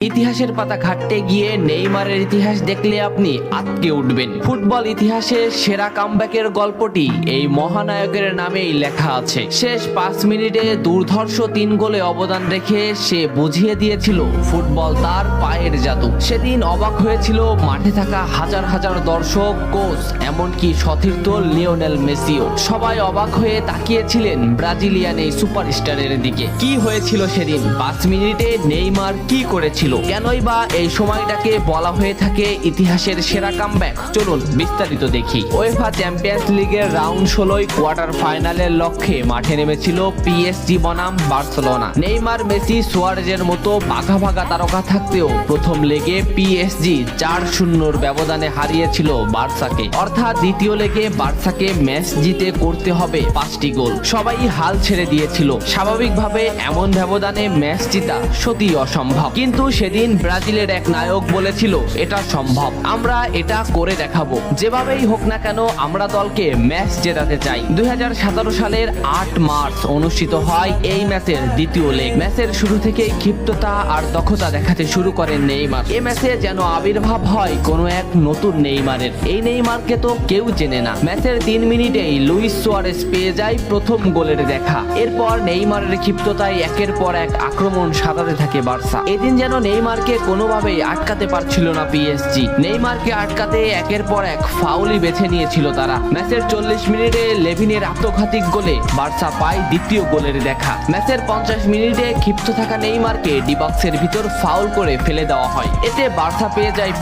ইতিহাসের পাতা ঘাটতে গিয়ে নেইমারের ইতিহাস দেখলে আপনি আঁতকে উঠবেন। ফুটবল ইতিহাসে সেরা কামব্যাকের গল্পটি এই মহানায়কের নামেই লেখা আছে। শেষ 5 মিনিটে দুর্ধর্ষ 3 গোলে অবদান রেখে সে বুঝিয়ে দিয়েছিল ফুটবল তার পায়ের জাদু। সেদিন অবাক হয়েছিল মাঠে থাকা হাজার হাজার দর্শক, কোচ, এমনকি সতীর্থ লিওনেল মেসিও। সবাই অবাক হয়ে তাকিয়েছিলেন ব্রাজিলিয়ান এই সুপারস্টারের দিকে। কি হয়েছিল সেদিন? 5 মিনিটে নেইমার কি করেছিল? কেনই বা এই সময়টাকে বলা হয়ে থাকে ইতিহাসের সেরা কামব্যাক? চলুন বিস্তারিত দেখি। উয়েফা চ্যাম্পিয়ন্স লিগের রাউন্ড 16 কোয়ার্টার ফাইনালের লক্ষ্যে মাঠে নেমেছিল পিএসজি বনাম বার্সেলোনা। নেইমার, মেসি, সুয়ারেজের মতো ভাগা ভাগা তারকা থাকতেও প্রথম লেগে পিএসজি 4-0 ব্যবধানে হারিয়েছিল বার্সাকে। অর্থাৎ দ্বিতীয় লেগে বার্সাকে ম্যাচ জিতে করতে হবে 5টি গোল। সবাই হাল ছেড়ে দিয়েছিল। স্বাভাবিকভাবে এমন ব্যবধানে ম্যাচ জিতা সত্যি অসম্ভব, কিন্তু সেদিন ব্রাজিলের এক নায়ক বলেছিল এটা সম্ভব, আমরা এটা করে দেখাবো। যেভাবেই হোক না কেন আমরা দলকে ম্যাচ জেতাতে চাই। 2017 সালের 8 মার্চ অনুষ্ঠিত হয় এই ম্যাচের দ্বিতীয় লেগ। ম্যাচের শুরু থেকেই ক্ষিপ্ততা আর দক্ষতা দেখাতে শুরু করেন নেইমার। এই ম্যাচে যেন আবির্ভাব হয় কোনো এক নতুন নেইমারের। এই নেইমারকে তো কেউ চেনে না। ম্যাচের 3 মিনিটেই লুইস সুয়ারেজ পেয়ে যায় প্রথম গোলের দেখা। এরপর নেইমারের ক্ষিপ্ততায় একের পর এক আক্রমণ সাজাতে থাকে বার্সা। এদিন যেন নেইমারকে কোনোভাবেই আটকাতে পারছিল না পিএসজি। নেইমারকে আটকাতে একের পর এক ফাউলই বেছে নিয়েছিল তারা। ম্যাচের 40 মিনিটে লেভিনের আত্মঘাতী গোলে বার্সা পায় দ্বিতীয় গোলের দেখা। ম্যাচের 50 মিনিটে ক্ষিপ্ত থাকা নেইমারকে ডি বক্সের ভিতর ফাউল করে ফেলে দেওয়া হয়। এতে বার্সা পেয়ে যায়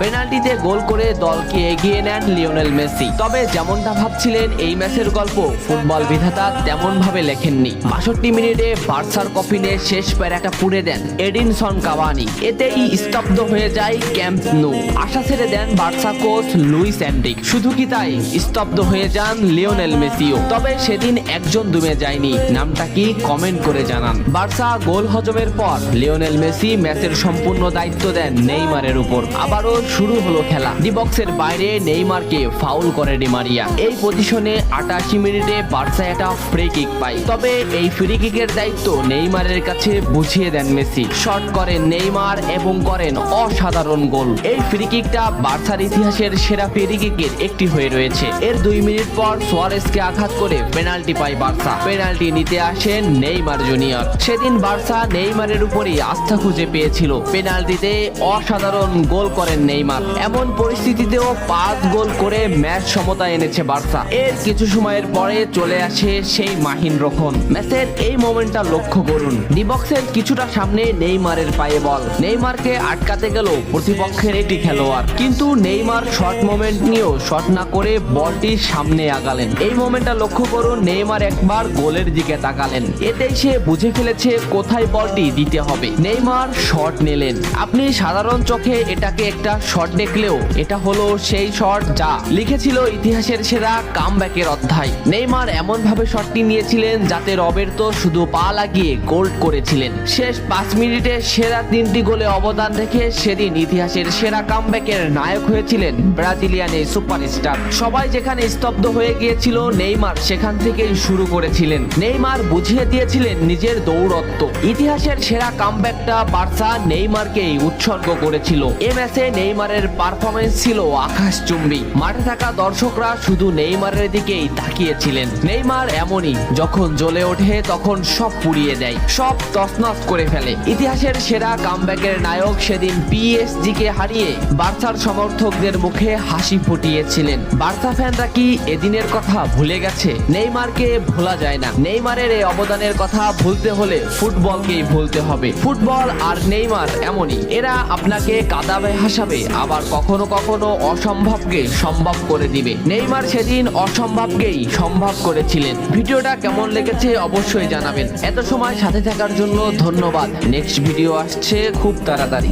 পেনাল্টিতে গোল করে দলকে এগিয়ে নেন লিওনেল মেসি। তবে যেমনটা ভাবছিলেন এই ম্যাচের গল্প ফুটবল বিধাতা তেমন ভাবে লেখেননি। 62 মিনিটে বার্সার কফিনে শেষ প্যারাটা পুড়ে দেন এডিনসন কাভানি। এতেই স্তব্ধ হয়ে যায় ক্যাম্প নু। আশা ছেড়ে দেন বার্সা কোচ লুইস এনরিক। শুধু কি তাই, স্তব্ধ হয়ে যান লিওনেল মেসিও। তবে সেদিন একজন দমে যায়নি। নামটা কি কমেন্ট করে জানান। বার্সা গোল হজমের পর লিওনেল মেসি ম্যাচের সম্পূর্ণ দায়িত্ব দেন নেইমারের উপর। আবারও শুরু হলো খেলা। ডি বক্সের বাইরে নেইমারকে ফাউল করে ডি মারিয়া। এই পজিশনে 88 মিনিটে বার্সা একটা ফ্রি কিক পায়। তবে এই ফ্রি কিকের দায়িত্ব নেইমারের কাছে বুঝিয়ে দেন মেসি। শট করেন নেইমার এবং করেন অসাধারণ গোল। এই ফ্রি কিকটা বার্সার ইতিহাসের সেরা ফ্রি কিকের একটি হয়ে রয়েছে। এর 2 মিনিট পর সুয়ারেজকে আঘাত করে পেনাল্টি পায় বার্সা। পেনাল্টি নিতে আসেন নেইমার জুনিয়র। সেদিন বার্সা নেইমারের উপরই আস্থা খুঁজে পেয়েছিল। পেনাল্টিতে অসাধারণ গোল করেন নেইমার। এমন পরিস্থিতিতেও 5 গোল করে ম্যাচ সমতা এনেছে বার্সা। এর কিছু সময়ের পরে চলে আসে সেই মাহিন রক্ষণ। ম্যাচের এই মোমেন্টটা লক্ষ্য করুন। ডি বক্সের কিছুটা সামনে নেইমারের পায়ে বল। নেইমারকে আটকাতে গেল প্রতিপক্ষের একটি খেলোয়াড়, কিন্তু নেইমার শর্ট মোমেন্ট নিয়েও শট না করে বলটি সামনে আগালেন। এই মোমেন্টটা লক্ষ্য করুন। নেইমার একবার গোলের দিকে তাকালেন। এতেই সে বুঝে ফেলেছে কোথায় বলটি দিতে হবে। নেইমার শট নিলেন। আপনি সাধারণ চোখে এটাকে একটা শট দেখলেও এটা হলো সেই শট যা লিখেছিল ইতিহাসের সেরা কামব্যাকের অধ্যায়। নেইমার এমন ভাবে শটটি নিয়েছিলেন যাতে রবের্তো শুধু পা লাগিয়ে গোল করেছিলেন। শেষ 5 মিনিটে সেরা 3টি গোলে অবদান রেখে সেদিন ইতিহাসের সেরা কামব্যাকের নায়ক হয়েছিলেন ব্রাজিলিয়ান এই সুপারস্টার। সবাই যেখানে স্তব্ধ হয়ে গিয়েছিল নেইমার সেখান থেকেই শুরু করেছিলেন। নেইমার বুঝিয়ে দিয়েছিলেন নিজের দৌড়ত্ব। ইতিহাসের সেরা কামব্যাকটা বার্সা নেইমারকেই উৎসর্গ করেছিল। এ ম্যাচে নেইমারের পারফরমেন্স ছিল আকাশচুম্বী। মাঠে থাকা দর্শকরা শুধু নেইমারের দিকেই তাকিয়েছিলেন। নেইমার এমনই, যখন জ্বলে ওঠে তখন সব পুড়িয়ে দেয়, সব তছনছ করে ফেলে। ইতিহাসের সেরা কামব্যাকের নায়ক সেদিন পিএসজি কে হারিয়ে বার্সার সমর্থকদের মুখে হাসি ফুটিয়েছিলেন। বার্সা ফ্যানরা কি এদিনের কথা ভুলে গেছে? নেইমারকে ভোলা যায় না। নেইমারের এই অবদানের কথা ভুলতে হলে ফুটবলকেই ভুলতে হবে। ফুটবল আর নেইমার এমনই, এরা আপনাকে কাঁদাবে, হাসাবে, আবার কখনো কখনো অসম্ভবকে সম্ভব করে দিবে। নেইমার সেদিন অসম্ভবকেই সম্ভব করেছিলেন। ভিডিওটা কেমন লেগেছে অবশ্যই জানাবেন। এত সময় সাথে থাকার জন্য ধন্যবাদ। নেক্সট ভিডিও আসছে খুব তাড়াতাড়ি।